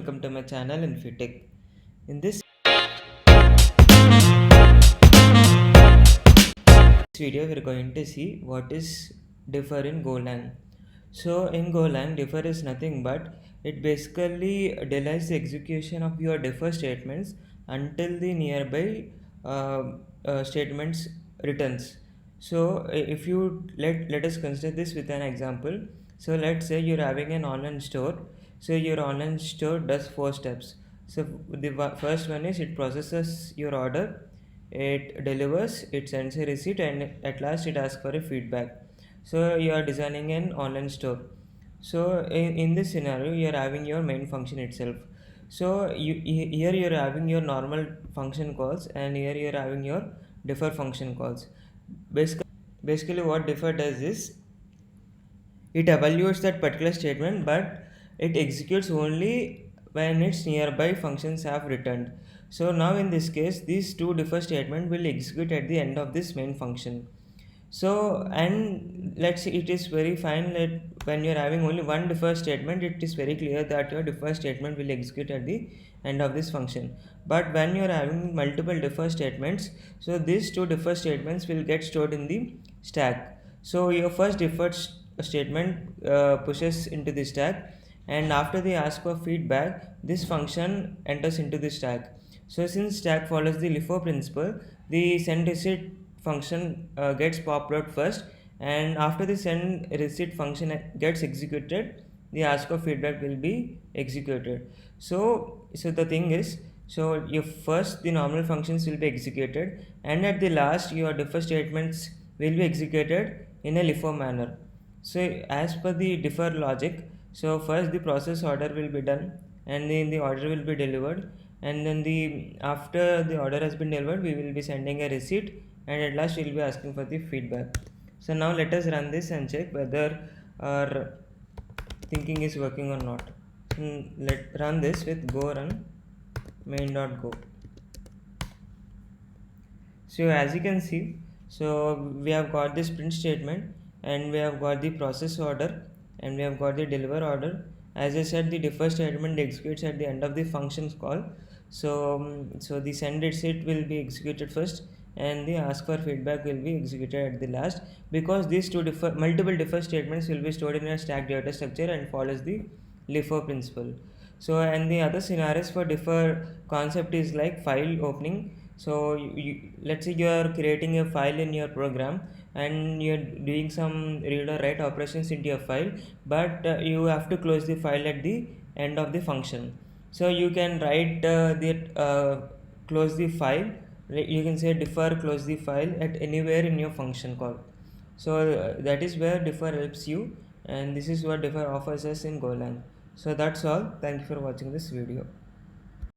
Welcome to my channel Infitech. In this video we're going to see what is differ in GoLang. So in GoLang, differ is nothing but it basically delays the execution of your differ statements until the nearby uh, statements returns. So if you let us consider this with an example. So let's say you're having an online store. So your online store does four steps. So the first one is it processes your order, it delivers, it sends a receipt, and at last it asks for a feedback. So you are designing an online store. So in this scenario you are having your main function itself. So here you are having your normal function calls, and here you are having your differ function calls. Basically what differ does is it evaluates that particular statement, but it executes only when its nearby functions have returned. So now in this case, these two differ statement will execute at the end of this main function. So, and let's say it is very fine that when you're having only one differ statement, it is very clear that your differ statement will execute at the end of this function. But when you're having multiple differ statements, so these two differ statements will get stored in the stack. So your first differ statement pushes into the stack, and after the ask for feedback, this function enters into the stack. So since stack follows the LIFO principle, the send receipt function gets popped out first, and after the send receipt function gets executed, the ask for feedback will be executed. So the thing is, so your first the normal functions will be executed, and at the last your differ statements will be executed in a LIFO manner. So as per the differ logic, so first the process order will be done, and then the order will be delivered, and then the after the order has been delivered, we will be sending a receipt, and at last we will be asking for the feedback. So now let us run this and check whether our thinking is working or not. Let run this with go run main.go. So as you can see, so we have got this print statement, and we have got the process order, and we have got the deliver order. As I said, the differ statement executes at the end of the functions call. So the send receipt will be executed first, and the ask for feedback will be executed at the last, because these two multiple differ statements will be stored in a stack data structure and follows the LIFO principle. So and the other scenarios for differ concept is like file opening. So let's say you are creating a file in your program, and you're doing some read or write operations into your file, but you have to close the file at the end of the function. So you can write close the file, you can say differ close the file at anywhere in your function call. So that is where differ helps you, and this is what differ offers us in GoLang. So that's all. Thank you for watching this video.